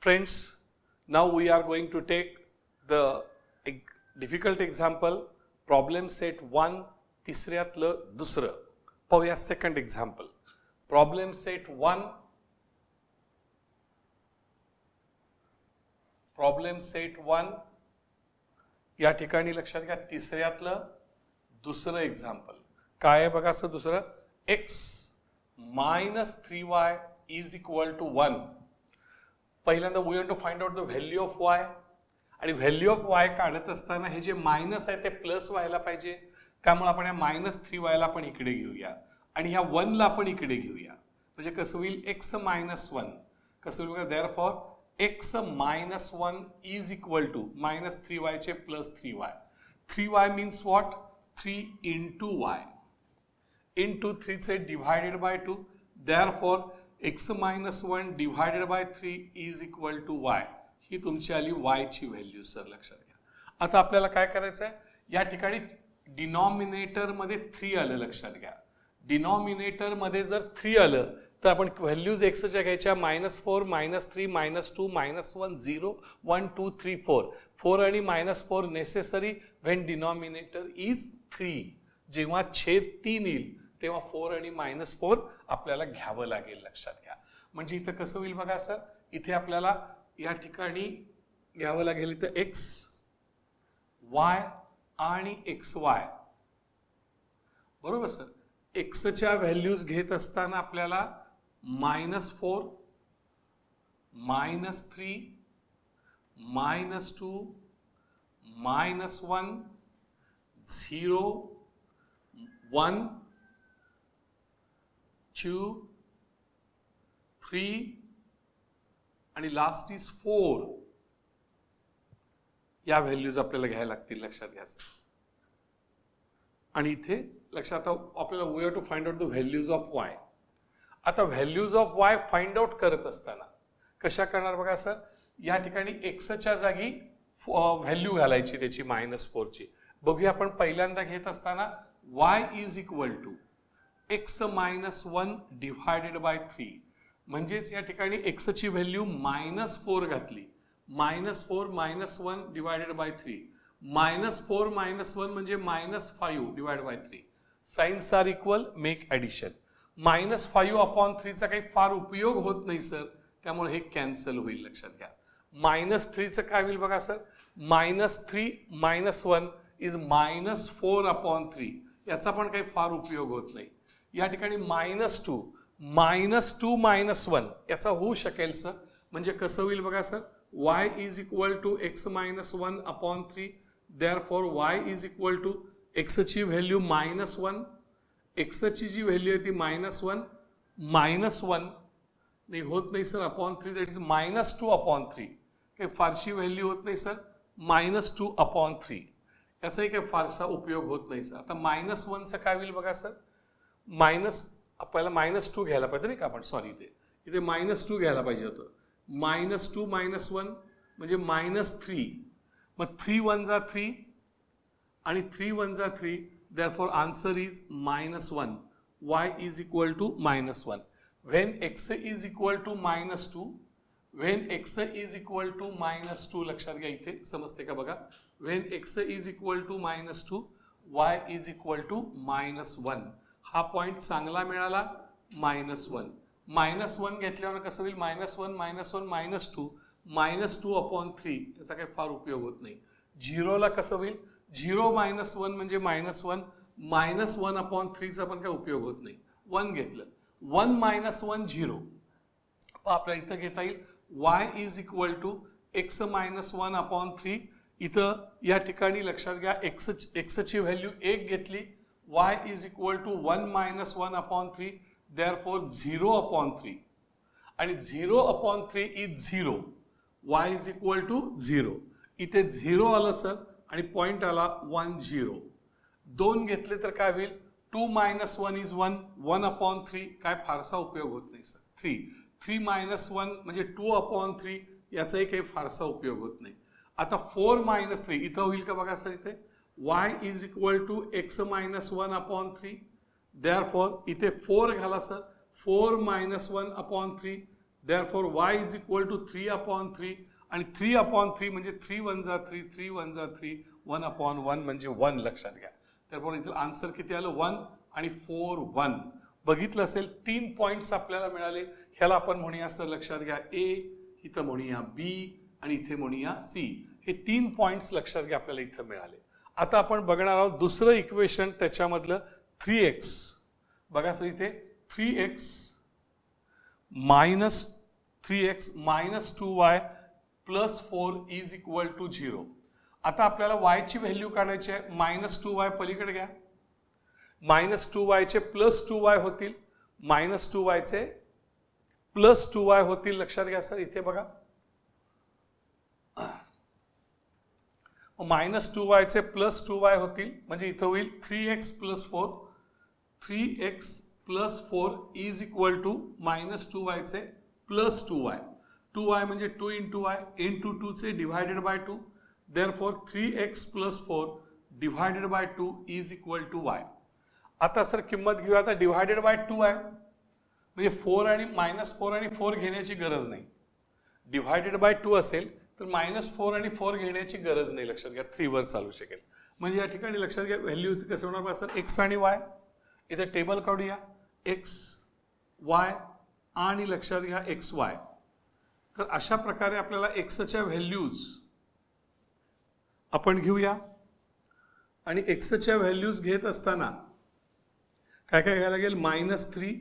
Friends, now we are going to take the difficult example, problem set 1, तिसऱ्यातलं दुसरं. पाहूया second example. Problem set 1, problem set 1, या ठिकाणी लक्षात घ्या तिसऱ्यातलं दुसरं एक्झाम्पल. काय आहे बघा असं दुसरं, x minus 3y is equal to 1. पहिल्यांदा we want to find out the value of y, आणि व्हॅल्यू ऑफ y काढत असताना हे जे मायनस आहे ते प्लस व्हायला पाहिजे. त्यामुळे आपण या -3y ला पण इकडे घेऊया आणि ह्या 1 ला पण इकडे घेऊया. म्हणजे कसं होईल, x - 1 कसं होईल बघा, therefore x - 1 is equal to -3y चे +3y. 3y means what, 3 into y into 3 चे divided by 2. Therefore x - 1 divided by 3 is equal to y. ही तुमची आली y ची व्हॅल्यू सर, लक्षात घ्या. आता आपल्याला काय करायचं आहे, या ठिकाणी डिनॉमिनेटर मध्ये 3 आलं, लक्षात घ्या. डिनॉमिनेटर मध्ये जर 3 आलं तर आपण व्हॅल्यूज x च्या घ्यायच्या -4 -3 -2 -1 0 1 2 3 4. 4 आणि -4 नेसेसरी व्हेन डिनॉमिनेटर इज 3. जेव्हा छेद 3 येईल तेव्हा 4 आणि -4 आपल्याला घ्यावं लागेल, लक्षात घ्या. म्हणजे इथं कसं होईल बघा सर, इथे आपल्याला या ठिकाणी घ्यावं लागेल इथं x y आणि xy, बरोबर सर. x च्या व्हॅल्यूज घेत असताना आपल्याला -4 -3 -2 -1 0 1 2 3 आणि लास्ट इज 4 या व्हॅल्यूज आपल्याला घ्यायला लागतील, लक्षात घ्या. आणि इथे लक्षात आपल्याला we have to find out the values of y. आता values of y find out करत असताना कशा करणार बघा सर, या ठिकाणी x च्या जागी व्हॅल्यू घालायची त्याची -4 ची. बघूया आपण पहिल्यांदा घेत असताना y is equal to x - 1 divided by 3. म्हणजेच या ठिकाणी x ची व्हॅल्यू -4 घातली. -4 -1 डिवाइडेड बाय 3. -4 -1 म्हणजे -5 divided by 3. Signs are equal, make addition. -5/3 चा काही फार उपयोग होत नाही सर, त्यामुळे हे कॅन्सल होईल, लक्षात घ्या. -3 चं काय होईल बघा सर, -3 -1 इज -4/3. याचा पण काही फार उपयोग होत नाही. या ठिकाणी -2 -2 -1 याचा होऊ शकेल सर. म्हणजे कसं होईल बघा sir, y is equal to x - 1/3. Therefore y is equal to x ची व्हॅल्यू -1, x ची जी व्हॅल्यू आहे ती -1 -1 नाही होत नाही सर, /3 दॅट इज -2/3. काही फारशी व्हॅल्यू होत नाही सर, -2/3 याचाही काही फारसा उपयोग होत नाही सर. आता -1 चं काय होईल बघा सर, आपल्याला -2 घ्यायला पाहिजे नाही का आपण, सॉरी इथे -2 घ्यायला पाहिजे होतं. -2 -1 म्हणजे -3. मग 3 1 जा 3 आणि 3 1 जा 3. Therefore answer is -1. y is equal to -1. When x is equal to -2, when x is equal to -2, लक्षात घ्या इथे समजते का बघा. When x is equal to -2, y is equal to -1. हा पॉइंट चांगला मिळाला. -1 -1 घेतल्यावर कसं होईल, -1 -1 -2 -2/3 याचा काही फार उपयोग होत नाही. 0 ला कसं होईल, 0 -1 म्हणजे -1 -1/3 चा पण काही उपयोग होत नाही. 1 घेतलं, 1 -1 0. आपल्याला इथं घेता येईल y is equal to x - 1/3. इथं या ठिकाणी लक्षात घ्या x ची व्हॅल्यू 1 घेतली, y is equal to 1 - 1/3. Therefore 0/3 आणि 0/3 is 0. y is equal to 0. इथे 0 आलं सर आणि पॉइंट आला 1 0. 2 घेतले तर काय होईल, 2 -1 इज 1 1/3. काय फारसा उपयोग होत नाही सर. 3 -1 म्हणजे 2/3 याचाही काही फारसा उपयोग होत नाही. आता 4 -3 इथं होईल का बघा सर, इथे y is equal to x - 1/3. Therefore इथे 4 घाला sir, 4 - 1/3. Therefore y is equal to 3/3 आणि 3/3 म्हणजे 3 1 जा 3 3 1 जा 3 1/1 म्हणजे 1 लक्षात घ्या. देअरफॉर इथलं आन्सर किती आलं 1 आणि 4 1. बघितलं असेल 3 पॉइंट्स आपल्याला मिळाले. ह्याला आपण म्हणूया सर लक्षात घ्या A, इथं म्हणूया B आणि इथे म्हणूया C. हे 3 पॉइंट्स लक्षात घ्या आपल्याला इथं मिळाले. आता आपण बघणार आहोत दुसरं इक्वेशन त्याच्यामधलं 3x. बघा सर इथे 3x minus 3x minus 2y plus 4 is equal to 0. आता आपल्याला y ची व्हॅल्यू काढायची आहे. -2y पलीकडे घ्या. -2y चे +2y होतील. -2y चे +2y होतील. लक्षात घ्या सर इथे बघा. -2y चे +2y होतील म्हणजे इथं होईल 3x + 4. 3x + 4 is equal to -2y चे +2y. 2y म्हणजे 2 × y × 2 चे divided by 2. Therefore 3x + 4 divided by 2 is equal to y. आता सर किंमत घेऊया. आता डिवायडेड बाय 2 आहे म्हणजे 4 आणि -4 आणि 4 घेण्याची गरज नाही. डिवायडेड बाय 2 असेल तर -4 आणि 4 घेण्याची गरज नाही. लक्षात घ्या 3 वर चालू शकेल. म्हणजे या ठिकाणी लक्षात घ्या व्हॅल्यू कसं होणार बघा सर x आणि y. इथे टेबल काढूया x y आणि लक्षात घ्या xy. तर अशा प्रकारे आपल्याला xच्या व्हॅल्यूज आपण घेऊया आणि xच्या व्हॅल्यूज घेत असताना काय काय घ्यायला लागेल -3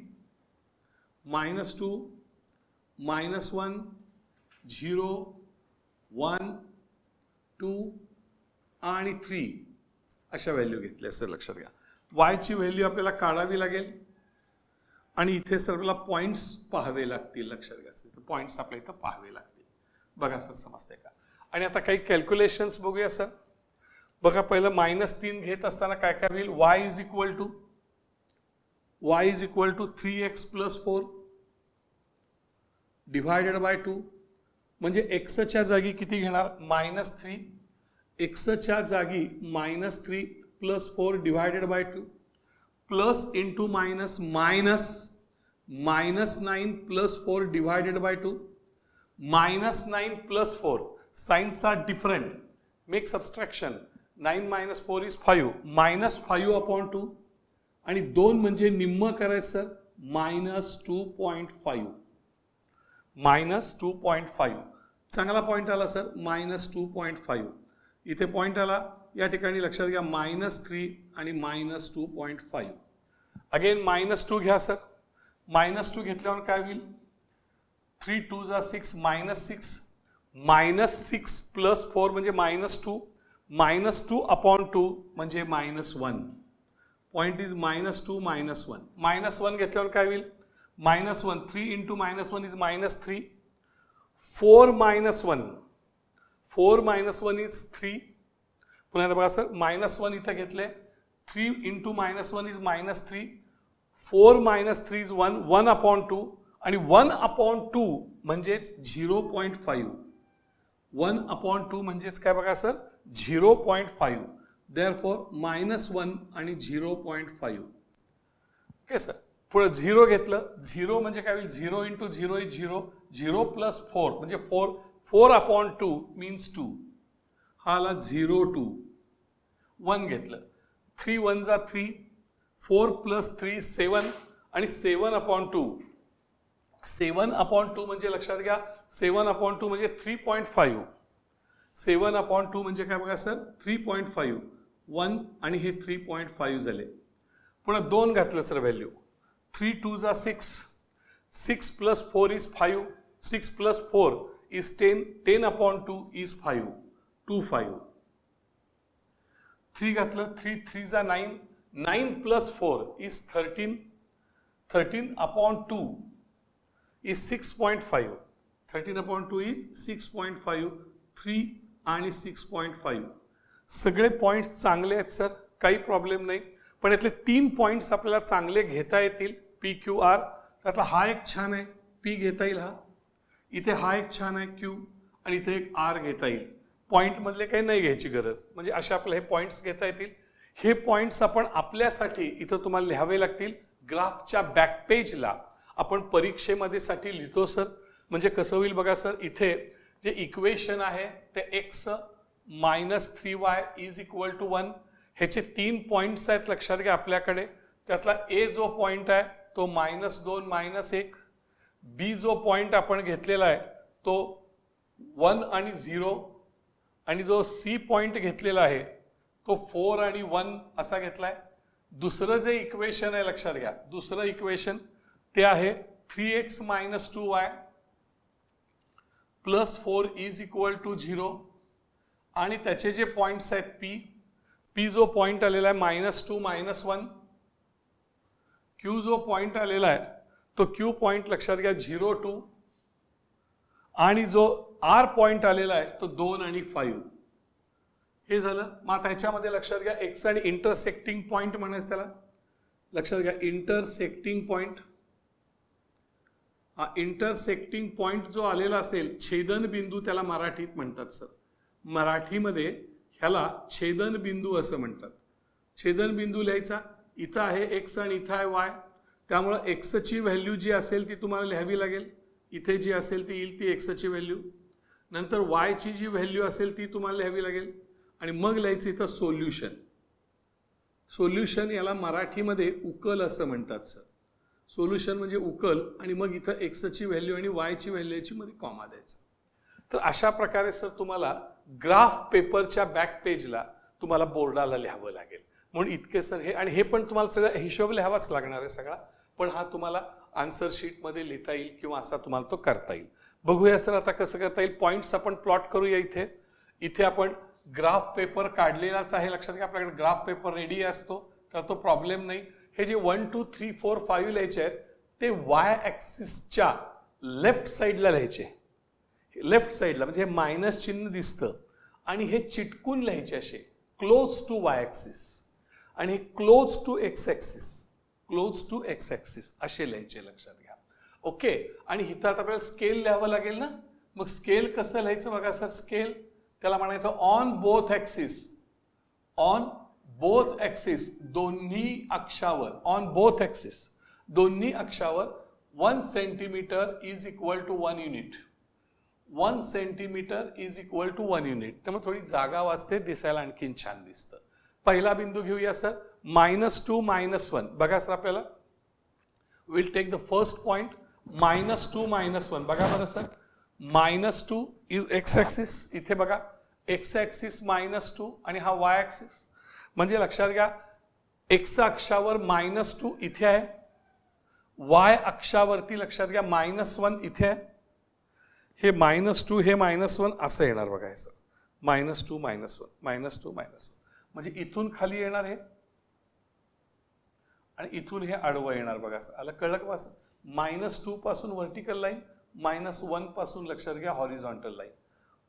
-2 -1 0 1 2 आणि 3 अशा व्हॅल्यू घेतल्या सर. लक्षात घ्या y ची व्हॅल्यू आपल्याला काढावी लागेल आणि इथे सर आपल्याला पॉइंट्स पाहावे लागतील. लक्षात घ्या सर पॉइंट्स आपल्या इथं पाहावे लागतील. बघा सर समजते का. आणि आता काही कॅल्क्युलेशन्स बघूया सर. बघा पहिलं -3 घेत असताना काय काय होईल. y is equal to 3x + 4 divided by 2 म्हणजे एक्सच्या जागी किती घेणार -3. एक्सच्या जागी -3 + 4 divided by 2 plus into minus -9 + 4 divided by 2. -9 + 4 signs are different. Make subtraction. 9 - 4 is 5 -5/2 आणि 2 म्हणजे निम्म करायचं सर -2.5. -2.5 चांगला पॉइंट आला सर -2.5. इथे पॉइंट आला या ठिकाणी लक्षात घ्या -3 आणि -2.5. अगेन -2 घ्या सर. -2 घेतल्यावर काय होईल 3 2 जा 6 -6 -6 + 4 म्हणजे -2 -2/2 म्हणजे -1. Point is -2 -1. -1 घेतल्यावर काय होईल -1 3 × -1 इज -3. 4 -1 4 -1 इज 3. पुन्हा बघा सर -1 इथं घेतले 3 × -1 इज -3. 4 - 3 इज 1 1/2 आणि 1/2 म्हणजेच 0.5. 1/2 म्हणजेच काय बघा सर 0.5. देअरफॉर -1 आणि 0.5. Okay sir. पुढे 0 घेतलं. 0 म्हणजे काय होईल 0 × 0 इज 0. 0 + 4 म्हणजे 4/2 मीन्स 2. हा आला 0 2. 1 घेतलं 3 1 जा 3 4 + 3 7 आणि 7/2. 7/2 म्हणजे लक्षात घ्या 7/2 म्हणजे 3.5. 7/2 म्हणजे काय बघा सर 3.5. 1 आणि हे 3.5 झाले. पुन्हा 2 घातलं सर व्हॅल्यू 3 2 जा 6 6 + 4 इज 5. 6 + 4 इज 10. 10/2 इज 5 25. 3 घातलं 3 3 जा 9 9 + 4 इज 13. 13/2 इज 6.5. 13/2 इज 6.5. 3 आणि 6.5 सगळे पॉइंट्स चांगले आहेत सर. काही प्रॉब्लेम नाही. पण यातले 3 पॉइंट्स आपल्याला चांगले घेता येतील. PQR त्यातला हा एक छान आहे P घेता येईल. हा इथे हा एक छान आहे Q आणि इथे एक R घेता येईल. पॉइंट मधले काही नाही घ्यायची गरज. म्हणजे अशा आपल्याला हे पॉइंट्स घेता येतील. हे पॉइंट्स आपण आपल्यासाठी इथं तुम्हाला लिहावे लागतील. ग्राफच्या बॅक पेजला आपण परीक्षेमध्ये साठी लिहितो सर. म्हणजे कसं होईल बघा सर, इथे जे इक्वेशन आहे ते x minus 3y is equal to 1, ह्याचे 3 पॉइंट्स आहेत लक्षात घ्या आपल्याकडे. त्यातला a जो पॉइंट आहे तो -2 -1, b जो पॉइंट आपण घेतलेला आहे तो 1 आणि 0, आणि जो c पॉइंट घेतलेला आहे तो 4 आणि 1 असा घेतलाय. दुसरं जे इक्वेशन आहे लक्षात घ्या, दुसरं इक्वेशन ते आहे 3x minus 2y plus 4 is equal to 0, आणि त्याचे जे पॉइंट्स आहेत p जो पॉइंट आलेला आहे -2 -1, q जो पॉइंट आलेला आहे तो q पॉइंट लक्षात घ्या 0 2, आणि जो r पॉइंट आलेला आहे तो 2 आणि 5. हे झालं. मग त्याच्यामध्ये लक्षात घ्या x आणि इंटरसेक्टिंग पॉइंट म्हणायचं त्याला. लक्षात घ्या इंटरसेक्टिंग पॉइंट, हा इंटरसेक्टिंग पॉइंट जो आलेला असेल, छेदन बिंदू त्याला मराठीत म्हणतात सर. मराठीमध्ये ह्याला छेदन बिंदू असं म्हणतात. छेदन बिंदू लिहायचा, इथं आहे x आणि इथं आहे y, त्यामुळं x ची व्हॅल्यू जी असेल ती तुम्हाला लिहावी लागेल. इथे जी असेल ती येईल ती x ची व्हॅल्यू, नंतर y ची जी व्हॅल्यू असेल ती तुम्हाला लिहावी लागेल, आणि मग लिहायचं इथं सोल्युशन. सोल्युशन याला मराठीमध्ये उकल असं म्हणतात सर. सोल्युशन म्हणजे उकल, आणि मग इथं x ची व्हॅल्यू आणि y ची व्हॅल्यू याची मध्ये कॉमा द्यायचा. तर अशा प्रकारे सर तुम्हाला ग्राफ पेपरच्या बॅक पेजला तुम्हाला बोर्डाला लिहावं लागेल. म्हणून इतके सर हे, आणि हे पण तुम्हाला सगळं हिशोब लिहावाच लागणार आहे सगळा, पण हा तुम्हाला आन्सर शीटमध्ये लिहिता येईल किंवा असा तुम्हाला तो करता येईल. बघूया सर आता कसं करता येईल. पॉईंट्स आपण प्लॉट करूया. इथे आपण ग्राफ पेपर काढलेलाच आहे. लक्षात घ्या आपल्याकडे ग्राफ पेपर रेडी असतो, तर तो प्रॉब्लेम नाही. हे जे 1 2 3 4 5 लिहायचे आहेत ते वाय ॲक्सिसच्या लेफ्ट साईडला लिहायचे. लेफ्ट साईडला म्हणजे हे मायनस चिन्ह दिसतं, आणि हे चिटकून लिहायचे असे क्लोज टू वाय ॲक्सिस, आणि हे close to x axis, close to x axis असे लिहायचे. लक्षात घ्या. ओके. आणि इथं आता आपल्याला स्केल लिहावं लागेल ना. मग स्केल कसं लिहायचं बघा सर. स्केल त्याला म्हणायचं on both axis, on both axis, दोन्ही अक्षावर, ऑन बोथ ॲक्सिस दोन्ही अक्षावर 1 centimetre is equal to 1 unit. 1 centimetre is equal to 1 unit. त्यामुळे थोडी जागा वाचते, दिसायला आणखीन छान दिसतं. पहिला बिंदू घेऊया सर, -2 -1. बघा सर आपल्याला will take the first point -2 -1. बघा बरं सर, -2 इज एक्स ॲक्सिस. इथे बघा एक्स ॲक्सिस -2 आणि हा वाय ॲक्सिस. म्हणजे लक्षात घ्या एक्स अक्षावर -2 इथे आहे, वाय अक्षावरती लक्षात घ्या -1 इथे आहे. हे -2 हे -1 असं येणार बघा. हे सर -2 -1 -2 -1 म्हणजे इथून खाली येणार हे, आणि इथून हे आडवं येणार बघा. असं आलं, कळलं का असं. -2 पासून व्हर्टिकल लाईन, -1 पासून लक्षात घ्या हॉरिझॉन्टल लाईन.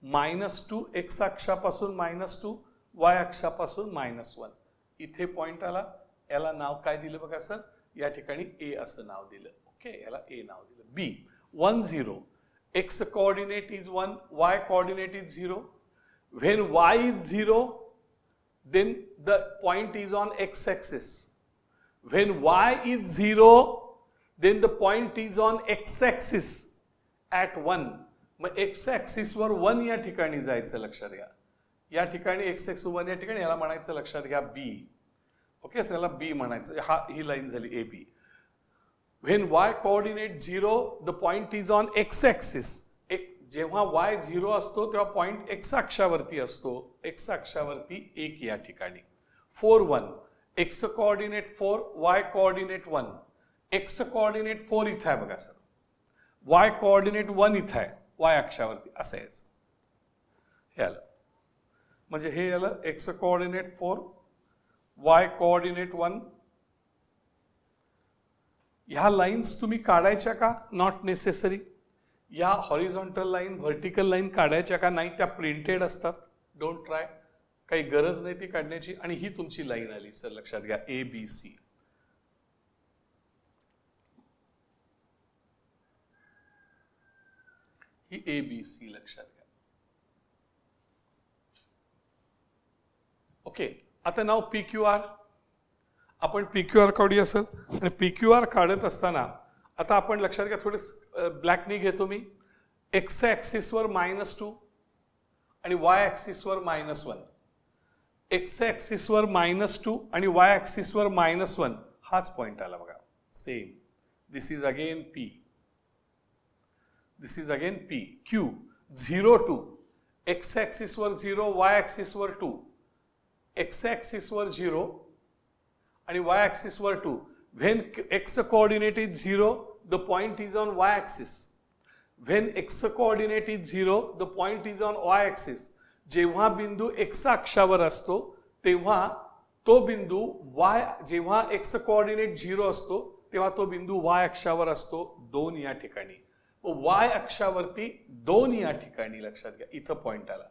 -2 एक्स अक्षापासून -2, वाय अक्षापासून -1. इथे पॉइंट आला, याला नाव काय दिलं बघा सर, या ठिकाणी ए असं नाव दिलं. ओके, याला ए नाव दिलं. बी 1 0, x coordinate is 1, y coordinate is 0. When y is 0, then the point is on x axis. When y is 0, then the point is on x axis at 1. मग x axis वर 1 या ठिकाणी जायचं. लक्षात घ्या या ठिकाणी x axis 1 या ठिकाणी याला म्हणायचं लक्षात घ्या b. ओके, सर याला b म्हणायचं. ही लाईन झाली ab. When y coordinate 0, the point is on x axis. जेव्हा y 0 असतो तेव्हा पॉइंट x अक्षावरती असतो. x अक्षावरती 1 या ठिकाणी. 4 1, x coordinate 4, y coordinate 1. x coordinate 4 इथं आहे बघा सर, y coordinate 1 इथं आहे y अक्षावरती. असं यायचं. हे आलं म्हणजे हे आलं x coordinate 4, y coordinate 1. ह्या लाईन्स तुम्ही काढायच्या का? Not necessary. या हॉरिझॉन्टल लाईन, व्हर्टिकल लाईन काढायच्या का? नाही, त्या प्रिंटेड असतात. डोंट ट्राय, काही गरज नाही ती काढण्याची. आणि ही तुमची लाईन आली सर, लक्षात घ्या ABC. ही ABC लक्षात घ्या. ओके, आता नाव PQR. आपण PQR काढूया सर. आणि PQR काढत असताना आता आपण लक्षात घ्या, थोडे ब्लॅकनी घेतो मी. एक्स ॲक्सिसवर -2 आणि वाय ॲक्सिसवर -1. एक्स ॲक्सिसवर -2 आणि वाय ॲक्सिसवर -1 हाच पॉइंट आला बघा. Same. This is again P. This is again P. Q 0 to X ॲक्सिसवर 0, वाय ॲक्सिसवर 2. एक्स ॲक्सिसवर 0 आणि वाय ॲक्सिसवर 2. When x coordinate is 0, the point is on y axis. When x coordinate is 0, the point is on y axis. जेव्हा बिंदू x अक्षावर असतो तेव्हा तो बिंदू y, जेव्हा x कोऑर्डिनेट 0 असतो तेव्हा तो बिंदू y अक्षावर असतो 2 या ठिकाणी. y अक्षावरती 2 या ठिकाणी लक्षात घ्या. इथं पॉइंट आला,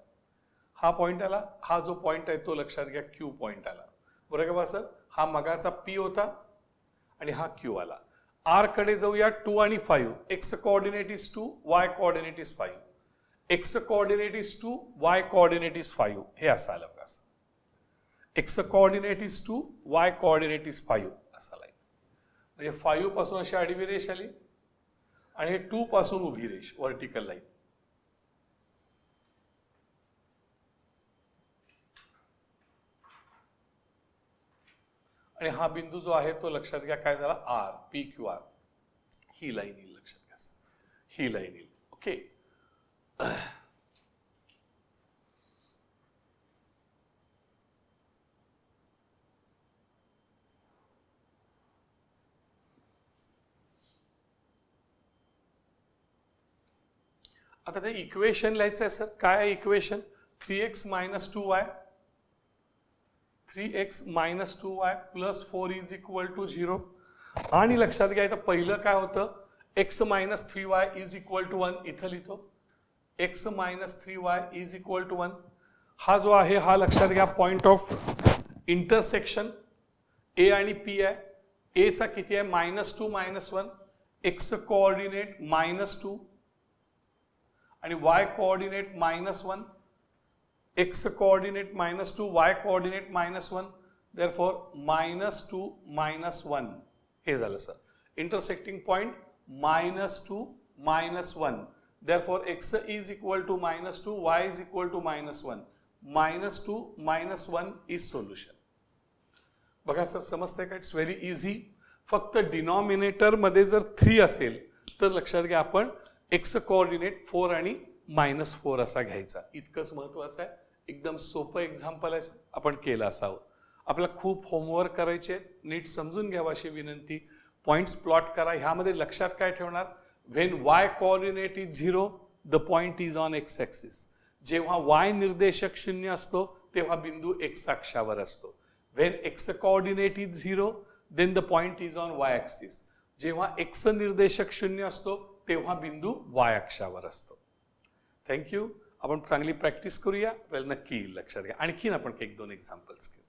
हा पॉइंट आला, हा जो पॉइंट आहे तो लक्षात घ्या Q पॉइंट आला. बरोबर का सर? हा मगाचा P होता आणि हा Q आला. R कडे जाऊया. 2 आणि 5. X coordinate is 2, Y coordinate is 5. X coordinate is 2, Y coordinate is 5. हे असं आलं बघा. X coordinate is 2, Y coordinate is 5 असा लाईन. म्हणजे 5 पासून अशी आडवी रेष आली आणि हे 2 पासून उभी रेष, व्हर्टिकल लाईन. आणि हा बिंदू जो आहे तो लक्षात घ्या काय झाला, आर, पी क्यू आर. ही लाईन येईल लक्षात घ्या, ही लाईन येईल. ओके. आता ते इक्वेशन लिहायचं आहे सर. काय आहे equation? 3x - 2y 3x - 2y + 4 = 0. आणि लक्षात घ्या इथं पहिलं काय होतं, x - 3y = 1. इथं लिहितो x - 3y = 1. हा जो आहे हा लक्षात घ्या पॉइंट ऑफ इंटरसेक्शन ए आणि पी आहे. ए चा किती आहे? -2 -1. एक्स कोऑर्डिनेट -2 आणि Y coordinate -1. x coordinate -2, y coordinate -1. Therefore -2 -1 हे झालं sir. Intersecting point -2 -1. Therefore x is equal to -2, y is equal to -1. -2 -1 is solution. बघा सर, समजतंय का? It's very easy. फक्त डिनॉमिनेटर मध्ये जर 3 असेल तर लक्षात घ्या आपण x कोऑर्डिनेट 4 आणि -4 असा घ्यायचा. इतकंच महत्वाचं आहे. एकदम सोपं एक्झाम्पल आहे, आपण केलं असावं. आपल्याला खूप होमवर्क करायचे, नीट समजून घ्यावा अशी विनंती. पॉइंट्स प्लॉट करा. ह्यामध्ये लक्षात काय ठेवणार? When y coordinate is 0, the point is on x axis. जेव्हा y निर्देशक 0 असतो तेव्हा बिंदू x अक्षावर असतो. When x coordinate is 0, then the point is on y axis. जेव्हा x निर्देशक 0 असतो तेव्हा बिंदू y अक्षावर असतो. थँक्यू. आपण चांगली प्रॅक्टिस करूया. नक्की लक्षात घ्या. आणखीन आपण 1-2 एक्झाम्पल्स घेऊ.